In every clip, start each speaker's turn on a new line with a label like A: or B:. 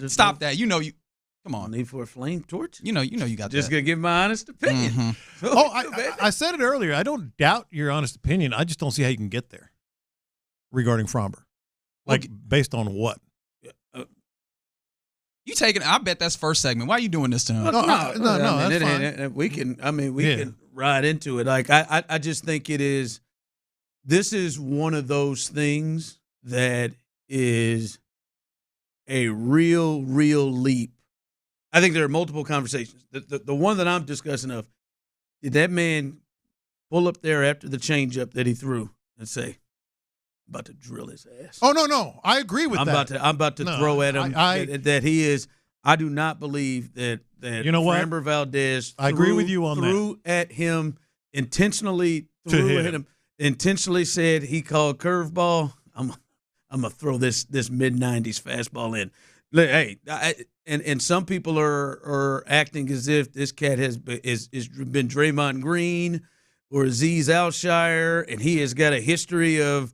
A: Stop that. Come on.
B: Need for a flame torch?
A: You know you got
B: Just
A: that.
B: going to give my honest opinion.
C: Mm-hmm. I said it earlier. I don't doubt your honest opinion. I just don't see how you can get there regarding Framber. Like, based on what?
A: You taking? I bet that's first segment. Why are you doing this to him?
C: No, that's fine.
B: We can ride into it. Like, I just think this is one of those things that is a real leap. I think there are multiple conversations. The one that I'm discussing of, did that man pull up there after the changeup that he threw and say, I'm about to drill his ass?
C: Oh, no. I agree with that.
B: I'm about to throw at him that he is. I do not believe that
C: you know what?
B: Framber Valdez
C: I agree with you on
B: threw at him intentionally, intentionally said he called curveball. I'm going to throw this mid-90s fastball in. Hey, and some people are acting as if this cat has been Draymond Green or Azeez Alshire, and he has got a history of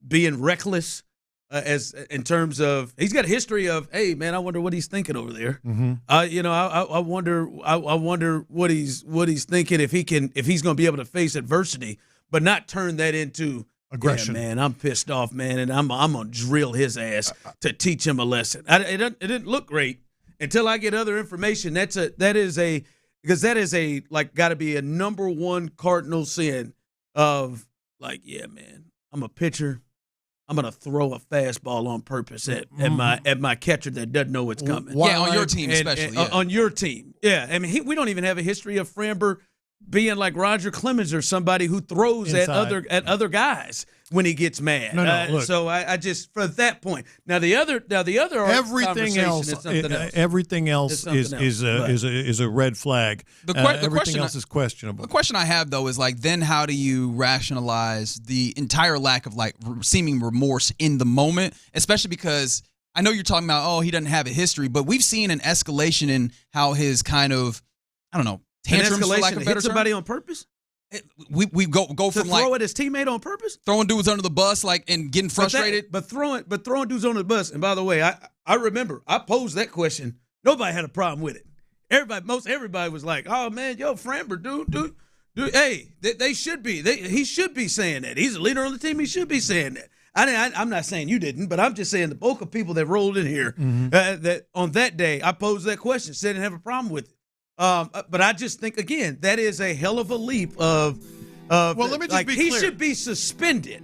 B: being reckless as in terms of he's got a history of, hey man, I wonder what he's thinking over there.
C: Mm-hmm.
B: I wonder what he's thinking if he's going to be able to face adversity, but not turn that into
C: aggression.
B: Yeah, man, I'm pissed off, man, and I'm gonna drill his ass to teach him a lesson. It didn't look great until I get other information. That is got to be a number one cardinal sin of like, yeah, man, I'm a pitcher. I'm gonna throw a fastball on purpose at my catcher that doesn't know it's coming.
A: On your team especially.
B: On your team, yeah. I mean, we don't even have a history of Framber being like Roger Clemens or somebody who throws at other guys when he gets mad.
C: Look.
B: So I just for that point. Now the other
C: everything else is a red flag. Everything else is questionable.
A: The question I have though is like, then how do you rationalize the entire lack of like seeming remorse in the moment, especially because I know you're talking about he doesn't have a history, but we've seen an escalation in how his kind of tantrums, for lack of a better term.
B: Somebody on purpose?
A: We go from like
B: throw at his teammate on purpose,
A: throwing dudes under the bus, like and getting frustrated.
B: But throwing dudes under the bus. And by the way, I remember I posed that question. Nobody had a problem with it. Most everybody was like, "Oh man, Framber, dude, hey, they should be. He should be saying that. He's a leader on the team. He should be saying that." I'm not saying you didn't, but I'm just saying the bulk of people that rolled in here that on that day I posed that question, said didn't have a problem with it. But I just think, again, that is a hell of a leap of well, let me just be clear. He should be suspended.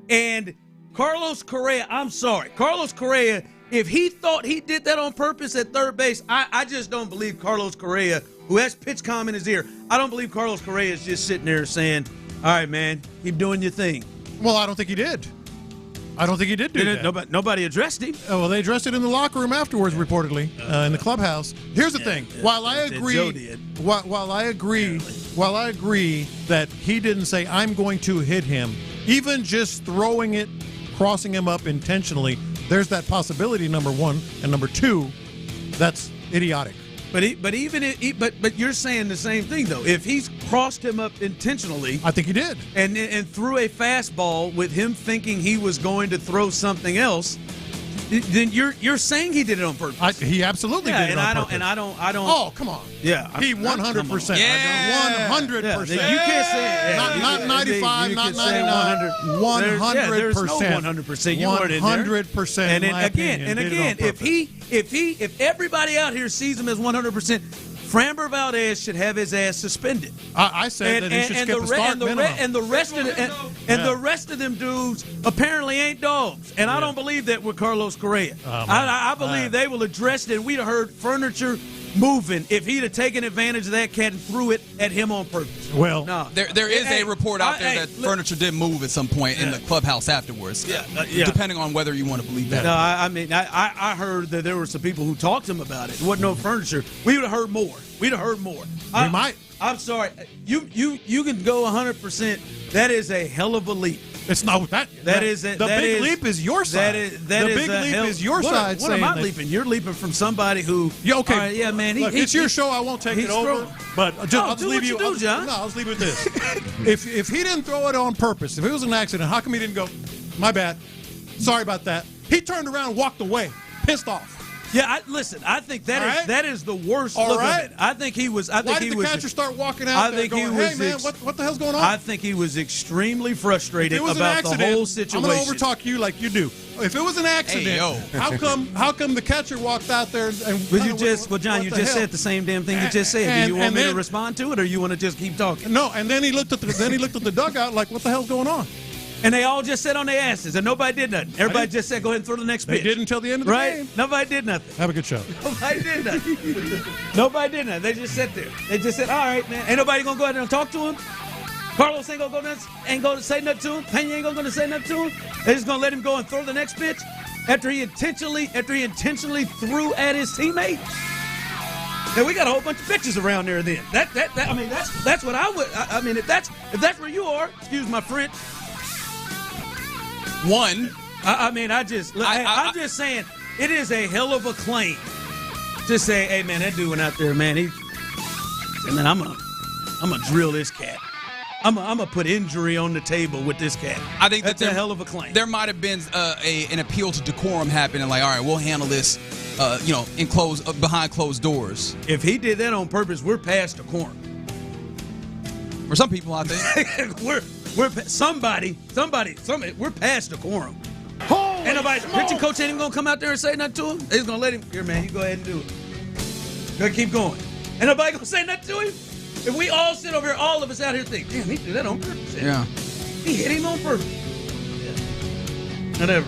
B: And Carlos Correa, I'm sorry. Carlos Correa, if he thought he did that on purpose at third base, I just don't believe Carlos Correa, who has pitch comm in his ear, I don't believe Carlos Correa is just sitting there saying, all right, man, keep doing your thing.
C: Well, I don't think he did. I don't think he did do that.
B: Nobody addressed him.
C: Oh, well, they addressed it in the locker room afterwards, reportedly, in the clubhouse. Here's the thing: while I agree, while I agree that he didn't say I'm going to hit him, even just throwing it, crossing him up intentionally, there's that possibility. Number one, and number two, that's idiotic.
B: But you're saying the same thing though. If he's crossed him up intentionally,
C: I think he did,
B: and threw a fastball with him thinking he was going to throw something else, then you're saying he did it on purpose.
C: He absolutely did it on purpose.
B: I don't.
C: Oh, come on.
B: Yeah,
C: he 100%.
A: Yeah,
C: 100%.
B: You can't say
C: not 95, not 99. 100%.
B: There's no 100%. You weren't in there.
C: 100%.
B: And again, if everybody out here sees him as 100%, Framber Valdez should have his ass suspended.
C: I said that he should skip the start minimum.
B: And the rest of them dudes apparently ain't dogs. And I don't believe that with Carlos Correa. I believe they will address it. And we'd have heard furniture moving if he'd have taken advantage of that cat and threw it at him on purpose.
C: Well,
A: no. There is a report out there that furniture did move at some point in the clubhouse afterwards. Depending on whether you want to believe that.
B: No, I heard that there were some people who talked to him about it. There wasn't no furniture. We would have heard more. We'd have heard more.
C: We might.
B: I'm sorry. You can go 100%. That is a hell of a leap.
C: It's not that. The big leap is your side. The big leap is your side.
B: What am I leaping? You're leaping from somebody who.
C: Yeah, okay.
B: Right, yeah, man.
C: It's your show. I won't take it over. But I'll just leave you.
B: John.
C: No, I'll just leave it with this. If he didn't throw it on purpose, if it was an accident, how come he didn't go? My bad. Sorry about that. He turned around and walked away, pissed off.
B: Yeah, I think that is the worst look of it. I think he was.
C: Why did the catcher start walking out there going, hey, man, what the hell's going on?
B: I think he was extremely frustrated about the whole situation.
C: I'm going to overtalk you like you do. If it was an accident, how come the catcher walked out there and
B: John, you just said the same damn thing you just said. Do you want me to respond to it, or you want to just keep talking?
C: No, and then he looked at the dugout like, what the hell's going on?
B: And they all just sat on their asses, and nobody did nothing. Everybody just said, go ahead and throw the next pitch.
C: They did until the end of the game.
B: Nobody did nothing.
C: Have a good show.
B: Nobody did nothing. Nobody did nothing. They just sat there. They just said, all right, man. Ain't nobody going to go out there and talk to him? Carlos ain't going to say nothing to him? Payne ain't going to say nothing to him? They're just going to let him go and throw the next pitch after he intentionally threw at his teammate? Now, we got a whole bunch of pictures around there then. That's what I would. I mean, if that's where you are, excuse my French. I'm just saying, it is a hell of a claim to say, hey, man, that dude went out there, man. I'm gonna drill this cat. I'm gonna put injury on the table with this cat.
A: I think
B: that's a hell of a claim.
A: There might have been an appeal to decorum happening, like, all right, we'll handle this, behind closed doors.
B: If he did that on purpose, we're past decorum.
A: For some people, I think
B: we're past decorum. Ain't nobody, the pitching coach ain't even gonna come out there and say nothing to him. They're just gonna let him. Here, man, you go ahead and do it. Gotta keep going. Ain't nobody gonna say nothing to him. If we all sit over here, all of us out here think, damn, he did that on purpose.
A: Yeah,
B: he hit him on purpose. Whatever.